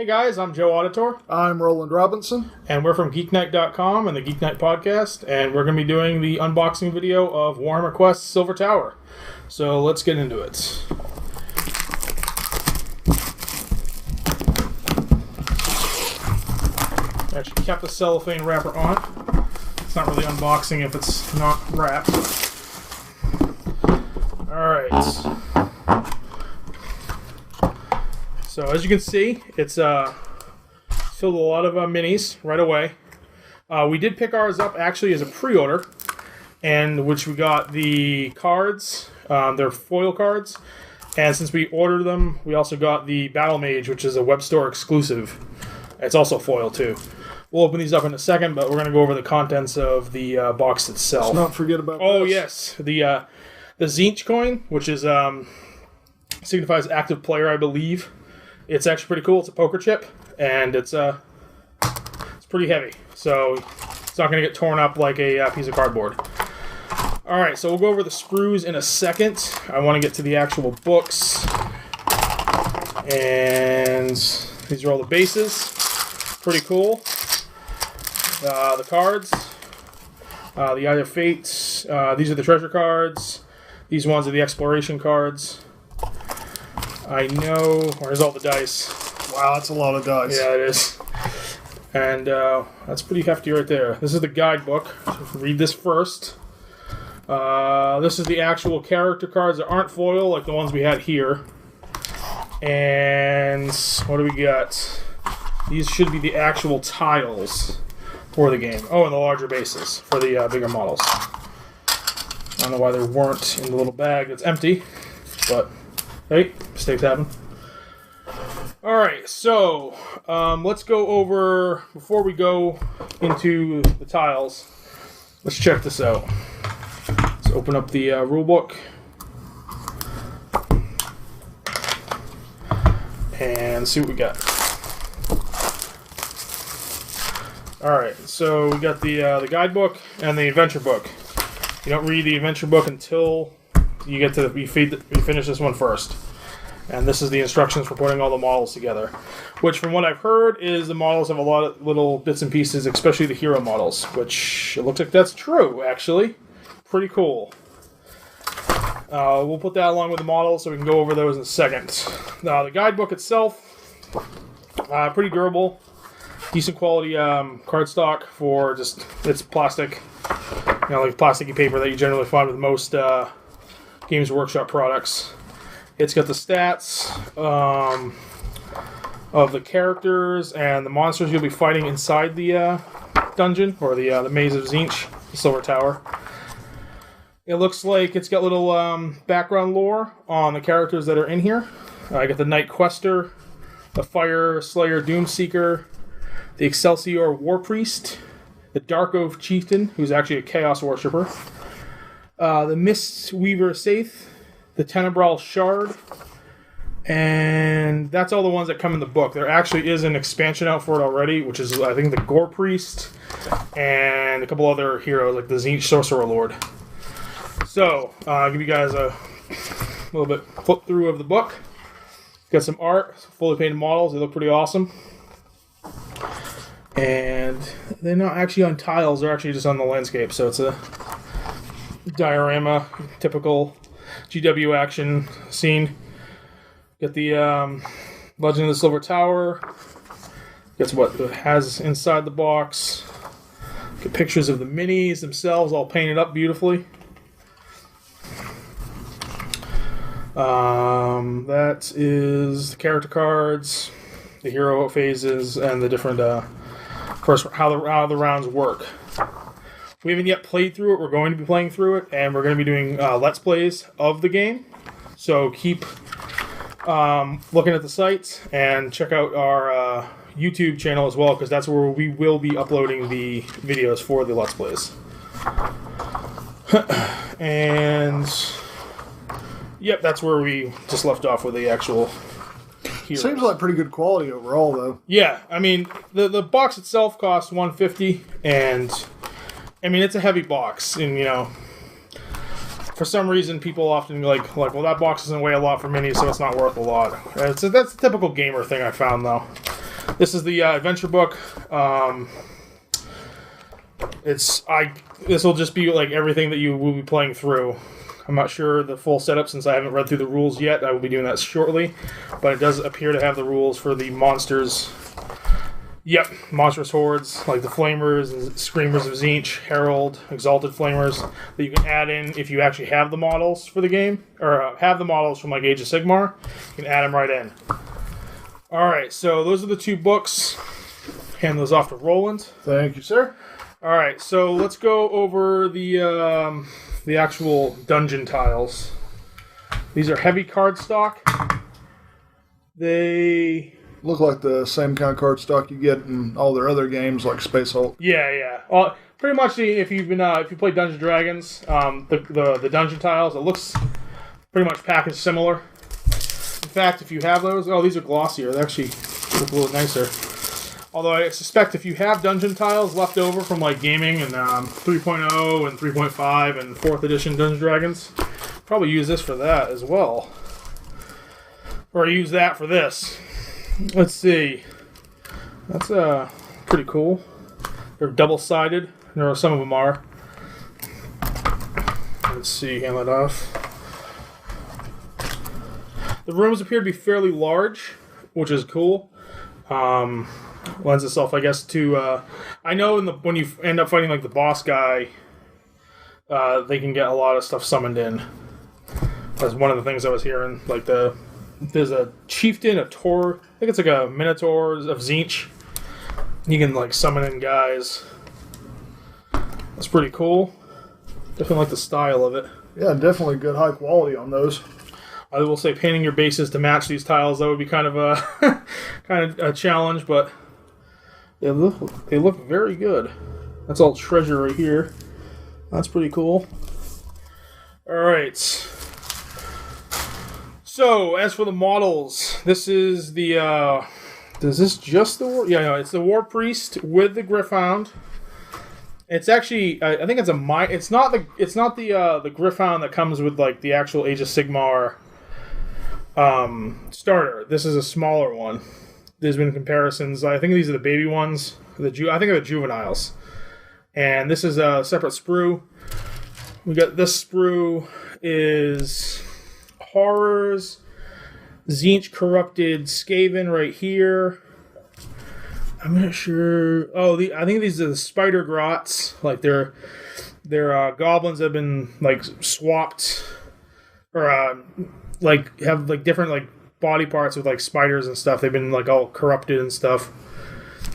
Hey guys, I'm Joe Auditore. I'm Roland Robinson. And we're from Geekknight.com and the Geekknight podcast, and we're going to be doing the unboxing video of Warhammer Quest Silver Tower. So let's get into it. Actually kept the cellophane wrapper on. It's not really unboxing if it's not wrapped. Alright. So as you can see, it's filled with a lot of minis right away. We did pick ours up actually as a pre-order, and which we got the cards, they're foil cards, and since we ordered them, we also got the Battle Mage, which is a web store exclusive. It's also foil too. We'll open these up in a second, but we're going to go over the contents of the box itself. Let's not forget about this. Yes, the Tzeentch coin, which is signifies active player, I believe. It's actually pretty cool. It's a poker chip, and it's pretty heavy, so it's not going to get torn up like a piece of cardboard. All right, so we'll go over the sprues in a second. I want to get to the actual books, and these are all the bases. Pretty cool. The cards, the Eye of Fate. These are the treasure cards. These ones are the exploration cards. I know. Where's all the dice? Wow, that's a lot of dice. Yeah, it is. And that's pretty hefty right there. This is the guidebook. So read this first. This is the actual character cards that aren't foil, like the ones we had here. And what do we got? These should be the actual tiles for the game. Oh, and the larger bases for the bigger models. I don't know why they weren't in the little bag that's empty, but hey, mistakes happen. Alright, so let's go over, before we go into the tiles, let's check this out. Let's open up the rulebook and see what we got. Alright, so we got the guidebook and the adventure book. You don't read the adventure book until you get to you finish this one first. And this is the instructions for putting all the models together. Which, from what I've heard, is the models have a lot of little bits and pieces, especially the hero models. Which, it looks like that's true, actually. Pretty cool. We'll put that along with the models so we can go over those in a second. The guidebook itself, pretty durable. Decent quality cardstock for just, it's plastic. You know, like plasticky paper that you generally find with most Games Workshop products. It's got the stats of the characters and the monsters you'll be fighting inside the dungeon, or the Maze of Tzeentch, the Silver Tower. It looks like it's got little background lore on the characters that are in here. I got the Night Quester, the Fire Slayer Doomseeker, the Excelsior War Priest, the Dark Oath Chieftain, who's actually a Chaos Worshipper, the Mist Weaver Saith, the Tenebral Shard, and that's all the ones that come in the book. There actually is an expansion out for it already, which is, I think, the Gore Priest, and a couple other heroes, like the Tzeentch Sorcerer Lord. So, I'll give you guys a little bit flip through of the book. Got some art, fully painted models. They look pretty awesome. And they're not actually on tiles, they're actually just on the landscape, so it's a diorama, typical GW action scene. Got the Legend of the Silver Tower. Gets what it has inside the box. Get pictures of the minis themselves, all painted up beautifully. That is the character cards, the hero phases, and the different first how the rounds work. We haven't yet played through it. We're going to be playing through it, and we're going to be doing Let's Plays of the game. So keep looking at the site and check out our YouTube channel as well, because that's where we will be uploading the videos for the Let's Plays. And yep, that's where we just left off with the actual heroes. Seems like pretty good quality overall, though. Yeah, I mean, the box itself costs $150, and I mean, it's a heavy box, and you know, for some reason, people often like, well, that box doesn't weigh a lot for minis, so it's not worth a lot. That's a typical gamer thing I found, though. This is the adventure book. This will just be like everything that you will be playing through. I'm not sure the full setup since I haven't read through the rules yet. I will be doing that shortly, but it does appear to have the rules for the monsters. Yep, monstrous hordes like the Flamers and Screamers of Tzeentch, Herald, Exalted Flamers that you can add in if you actually have the models for the game or have the models from like Age of Sigmar. You can add them right in. All right, so those are the 2 books. Hand those off to Roland. Thank you, sir. All right, so let's go over the actual dungeon tiles. These are heavy cardstock. They look like the same kind of cardstock you get in all their other games, like Space Hulk. Yeah. Pretty much, if you play Dungeons and Dragons, the dungeon tiles, it looks pretty much packaged similar. In fact, if you have those, these are glossier. They actually look a little nicer. Although I suspect if you have dungeon tiles left over from like gaming and 3.0 and 3.5 and 4th edition Dungeons and Dragons, probably use this for that as well. Or use that for this. Let's see. That's pretty cool. They're double-sided. Some of them are. Let's see, hand that off. The rooms appear to be fairly large, which is cool. Lends itself, I guess, to... I know when you end up fighting like the boss guy, they can get a lot of stuff summoned in. That's one of the things I was hearing. Like there's a chieftain, a Tor... I think it's like a Minotaur of Tzeentch. You can like summon in guys. That's pretty cool. Definitely like the style of it. Yeah, definitely good high quality on those. I will say painting your bases to match these tiles, that would be kind of a challenge, but they look very good. That's all treasure right here. That's pretty cool. Alright. So, as for the models, this is the is this just the war? Yeah, no, it's the War Priest with the Gryph-hound. It's actually, I think it's it's not the Gryph-hound that comes with like the actual Age of Sigmar starter. This is a smaller one. There's been comparisons. I think these are the baby ones. I think they're the juveniles. And this is a separate sprue. We got this sprue is Horrors, Tzeentch Corrupted Skaven right here. I'm not sure. I think these are the Spider Grots. Like they're goblins that have been like swapped, or like have like different like body parts with like spiders and stuff. They've been like all corrupted and stuff.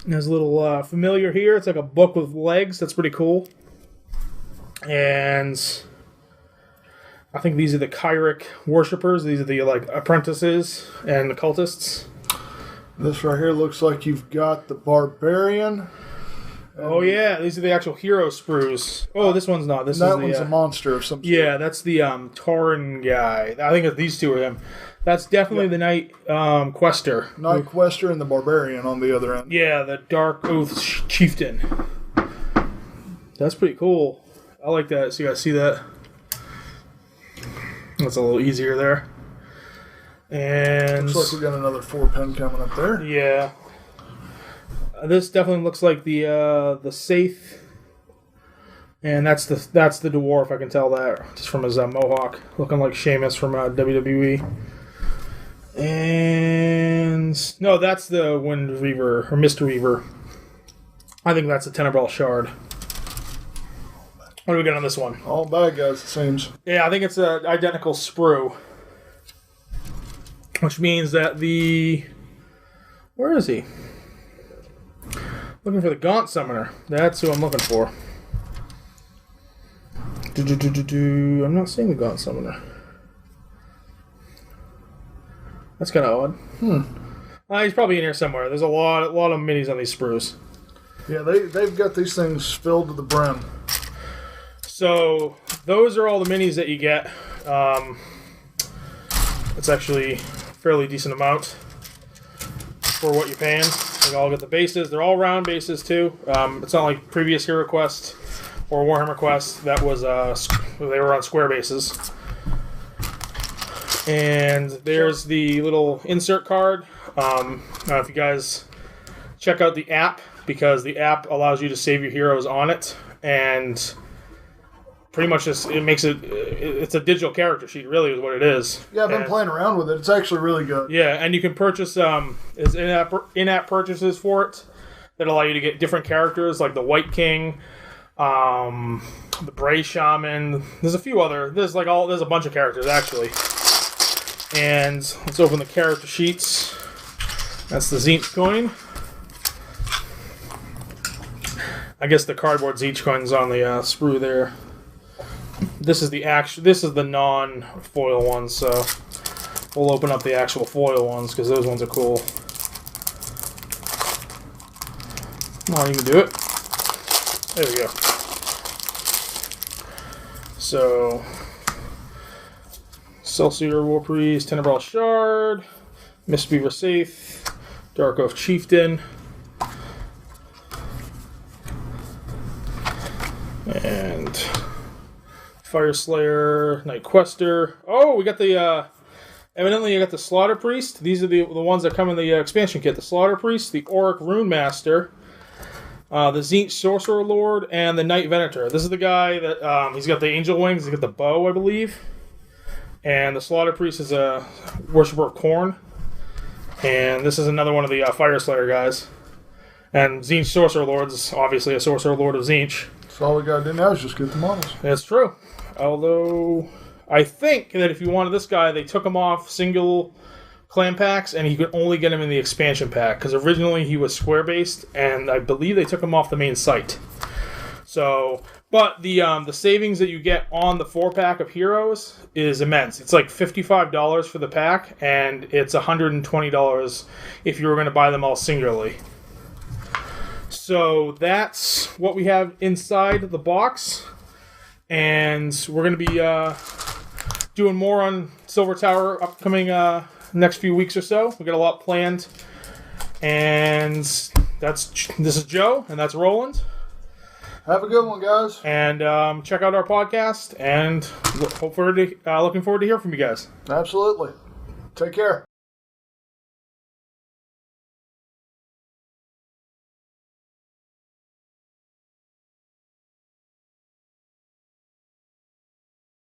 And there's a little familiar here. It's like a book with legs. That's pretty cool. And I think these are the Kyric worshippers. These are the like apprentices and the cultists. This right here looks like you've got the Barbarian. Oh yeah, these are the actual hero sprues. Oh, this one's not. That one's a monster of some sort. Yeah, that's the Tauren guy. I think these two are him. That's definitely the Knight Quester. Knight Quester and the Barbarian on the other end. Yeah, the Dark Oath Chieftain. That's pretty cool. I like that. So you guys see that? That's a little easier there. And looks like we got another 4-pen coming up there. Yeah. This definitely looks like the Saith. And that's the dwarf, I can tell that just from his mohawk, looking like Sheamus from WWE. And no, that's the Wind Reaver or Mist Reaver. I think that's a Tenebrel Shard. What do we got on this one? All bad guys, it seems. Yeah, I think it's an identical sprue. Which means that where is he? Looking for the Gaunt Summoner. That's who I'm looking for. I'm not seeing the Gaunt Summoner. That's kind of odd. He's probably in here somewhere. There's a lot of minis on these sprues. Yeah, they've got these things filled to the brim. So those are all the minis that you get. It's actually a fairly decent amount for what you're paying. They all get the bases. They're all round bases too. It's not like previous Hero Quest or Warhammer Quest that was they were on square bases. And there's the little insert card. I don't know if you guys check out the app, because the app allows you to save your heroes on it, and pretty much it's a digital character sheet, really, is what it is. Yeah, I've been playing around with it. It's actually really good. Yeah, and you can purchase in-app purchases for it that allow you to get different characters, like the White King, the Bray Shaman. There's a few other. There's a bunch of characters actually. And let's open the character sheets. That's the Tzeentch coin. I guess the cardboard Tzeentch coin's on the sprue there. This is the non-foil one, so we'll open up the actual foil ones because those ones are cool. Come on, you can do it. There we go. So, Celsior War Priest, Tenebral Shard, Mistbeaver Saith, Dark Oath Chieftain, and Fire Slayer, Night Quester. Oh, we got the evidently you got the Slaughter Priest. These are the ones that come in the expansion kit. The Slaughter Priest, the Auric Rune Master, the Tzeentch Sorcerer Lord, and the Knight Venator. This is the guy that he's got the angel wings. He's got the bow, I believe. And the Slaughter Priest is a worshiper of corn. And this is another one of the Fire Slayer guys. And Tzeentch Sorcerer Lord is obviously a Sorcerer Lord of Tzeentch. So all we gotta do now is just get the models. That's true. Although, I think that if you wanted this guy, they took him off single clan packs, and you could only get him in the expansion pack, because originally he was square-based, and I believe they took him off the main site. So, but the savings that you get on the 4-pack of heroes is immense. It's like $55 for the pack, and it's $120 if you were going to buy them all singularly. So that's what we have inside the box. And we're going to be doing more on Silver Tower upcoming next few weeks or so. We got a lot planned. And this is Joe, and that's Roland. Have a good one, guys. And check out our podcast, and looking forward to hearing from you guys. Absolutely. Take care.